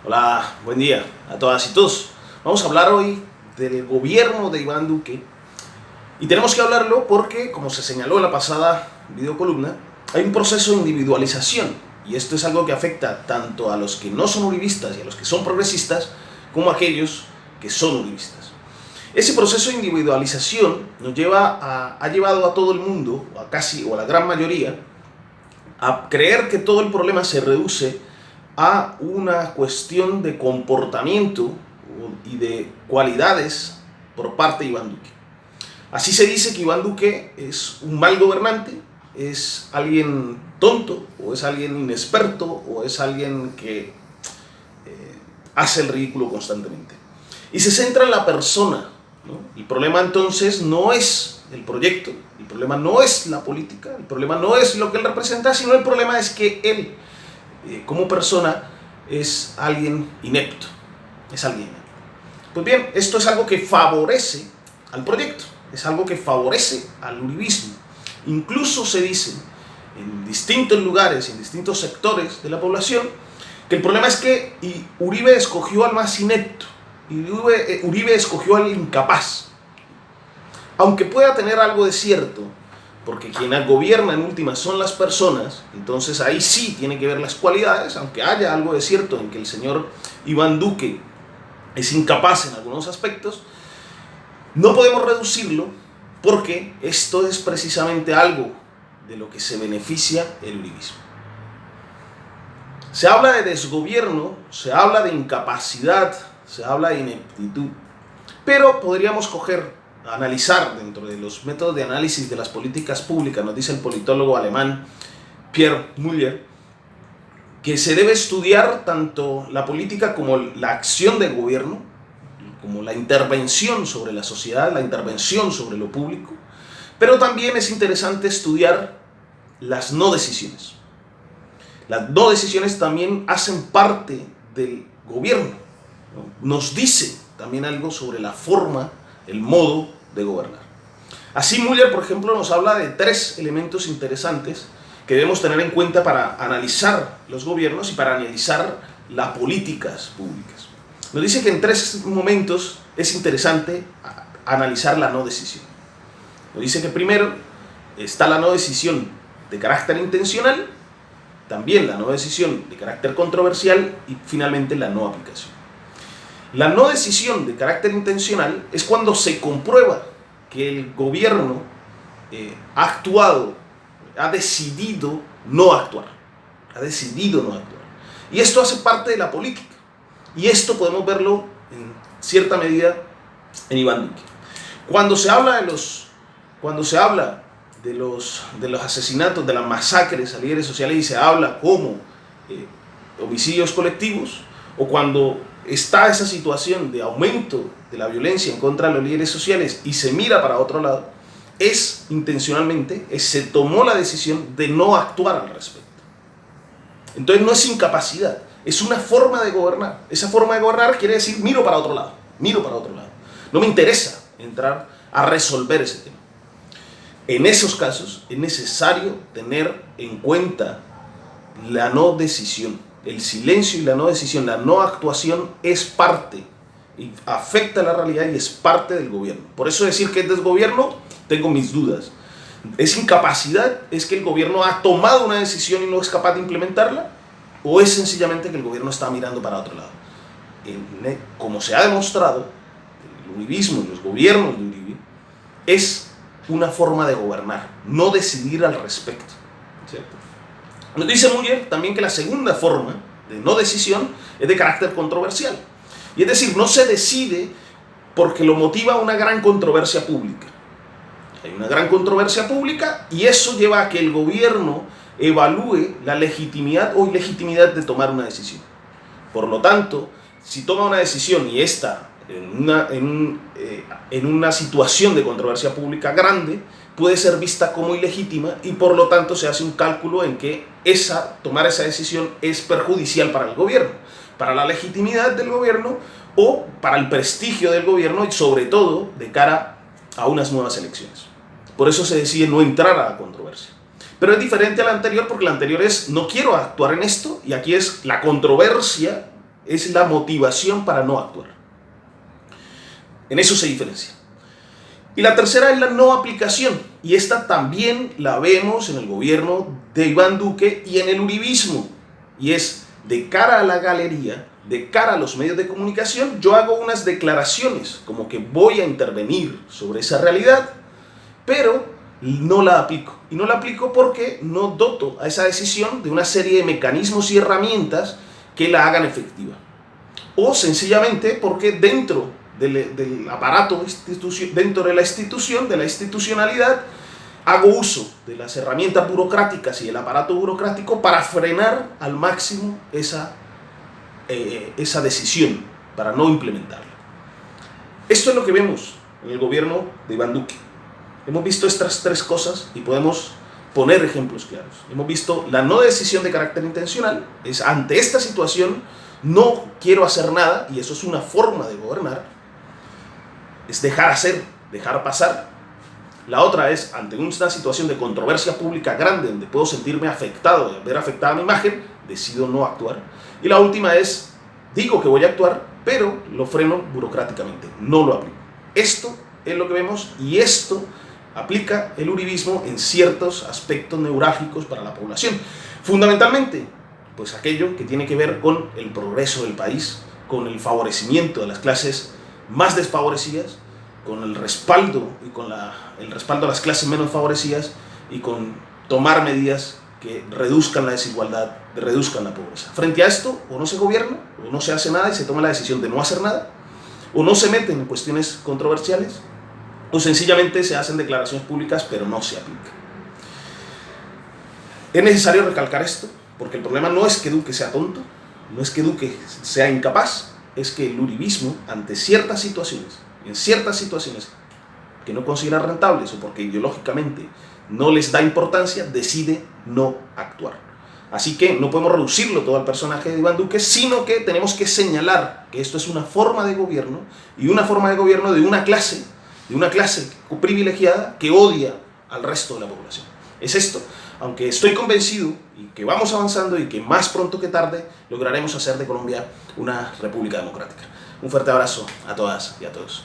Hola, buen día a todas y todos. Vamos a hablar hoy del gobierno de Iván Duque y tenemos que hablarlo porque, como se señaló en la pasada videocolumna, hay un proceso de individualización y esto es algo que afecta tanto a los que no son uribistas y a los que son progresistas como a aquellos que son uribistas. Ese proceso de individualización ha llevado a todo el mundo, o a casi o a la gran mayoría, a creer que todo el problema se reduce a una cuestión de comportamiento y de cualidades por parte de Iván Duque. Así se dice que Iván Duque es un mal gobernante, es alguien tonto, o es alguien inexperto, o es alguien que hace el ridículo constantemente. Y se centra en la persona, ¿no? El problema entonces no es el proyecto, el problema no es la política, el problema no es lo que él representa, sino el problema es que él, como persona, es alguien inepto, es alguien inepto. Pues bien, esto es algo que favorece al proyecto, es algo que favorece al uribismo. Incluso se dice en distintos lugares, en distintos sectores de la población, que el problema es que Uribe escogió al más inepto, Uribe escogió al incapaz. Aunque pueda tener algo de cierto, porque quien gobierna en últimas son las personas, entonces ahí sí tiene que ver las cualidades, aunque haya algo de cierto en que el señor Iván Duque es incapaz en algunos aspectos, no podemos reducirlo porque esto es precisamente algo de lo que se beneficia el uribismo. Se habla de desgobierno, se habla de incapacidad, se habla de ineptitud, pero podríamos analizar dentro de los métodos de análisis de las políticas públicas, nos dice el politólogo alemán Pierre Müller, que se debe estudiar tanto la política como la acción del gobierno, como la intervención sobre la sociedad, la intervención sobre lo público, pero también es interesante estudiar las no decisiones. Las no decisiones también hacen parte del gobierno, ¿no? Nos dice también algo sobre la forma, el modo de gobernar. Así Müller, por ejemplo, nos habla de 3 elementos interesantes que debemos tener en cuenta para analizar los gobiernos y para analizar las políticas públicas. Nos dice que en 3 momentos es interesante analizar la no decisión. Nos dice que primero está la no decisión de carácter intencional, también la no decisión de carácter controversial y finalmente la no aplicación. La no decisión de carácter intencional es cuando se comprueba que el gobierno ha actuado, ha decidido no actuar. Y esto hace parte de la política. Y esto podemos verlo en cierta medida en Iván Duque. Cuando se habla de los asesinatos, de las masacres a líderes sociales y se habla como homicidios colectivos, o cuando está esa situación de aumento de la violencia en contra de los líderes sociales y se mira para otro lado, es intencionalmente, se tomó la decisión de no actuar al respecto. Entonces no es incapacidad, es una forma de gobernar. Esa forma de gobernar quiere decir miro para otro lado. No me interesa entrar a resolver ese tema. En esos casos es necesario tener en cuenta la no decisión. El silencio y la no decisión, la no actuación es parte y afecta la realidad y es parte del gobierno. Por eso decir que es desgobierno, tengo mis dudas. ¿Es incapacidad? ¿Es que el gobierno ha tomado una decisión y no es capaz de implementarla? ¿O es sencillamente que el gobierno está mirando para otro lado? Como se ha demostrado, el uribismo y los gobiernos de Uribe es una forma de gobernar, no decidir al respecto, ¿cierto? Nos dice Müller también que la segunda forma de no decisión es de carácter controversial. Y es decir, no se decide porque lo motiva una gran controversia pública. Hay una gran controversia pública y eso lleva a que el gobierno evalúe la legitimidad o ilegitimidad de tomar una decisión. Por lo tanto, si toma una decisión y esta en una situación de controversia pública grande, puede ser vista como ilegítima y por lo tanto se hace un cálculo en que tomar esa decisión es perjudicial para el gobierno, para la legitimidad del gobierno o para el prestigio del gobierno y sobre todo de cara a unas nuevas elecciones. Por eso se decide no entrar a la controversia. Pero es diferente a la anterior porque la anterior es no quiero actuar en esto y aquí es la controversia es la motivación para no actuar. En eso se diferencia. Y la tercera es la no aplicación, y esta también la vemos en el gobierno de Iván Duque y en el uribismo, y es de cara a la galería, de cara a los medios de comunicación, yo hago unas declaraciones como que voy a intervenir sobre esa realidad, pero no la aplico. Y no la aplico porque no doto a esa decisión de una serie de mecanismos y herramientas que la hagan efectiva. O sencillamente porque dentro del aparato, dentro de la institución, de la institucionalidad, hago uso de las herramientas burocráticas y el aparato burocrático para frenar al máximo esa decisión, para no implementarla. Esto es lo que vemos en el gobierno de Iván Duque. Hemos visto estas tres cosas y podemos poner ejemplos claros. Hemos visto la no decisión de carácter intencional, es ante esta situación no quiero hacer nada, y eso es una forma de gobernar, es dejar hacer, dejar pasar. La otra es, ante una situación de controversia pública grande, donde puedo sentirme afectado, ver afectada mi imagen, decido no actuar. Y la última es, digo que voy a actuar, pero lo freno burocráticamente, no lo aplico. Esto es lo que vemos, y esto aplica el uribismo en ciertos aspectos neurálgicos para la población. Fundamentalmente, pues aquello que tiene que ver con el progreso del país, con el favorecimiento de las clases más desfavorecidas, con el respaldo y con el respaldo a las clases menos favorecidas, y con tomar medidas que reduzcan la desigualdad, reduzcan la pobreza. Frente a esto, o no se gobierna, o no se hace nada y se toma la decisión de no hacer nada, o no se meten en cuestiones controversiales, o sencillamente se hacen declaraciones públicas pero no se aplican. Es necesario recalcar esto, porque el problema no es que Duque sea tonto, no es que Duque sea incapaz, es que el uribismo, ante ciertas situaciones, en ciertas situaciones que no considera rentables o porque ideológicamente no les da importancia, decide no actuar. Así que no podemos reducirlo todo al personaje de Iván Duque, sino que tenemos que señalar que esto es una forma de gobierno, y una forma de gobierno de una clase privilegiada que odia al resto de la población. Es esto, aunque estoy convencido y que vamos avanzando y que más pronto que tarde lograremos hacer de Colombia una república democrática. Un fuerte abrazo a todas y a todos.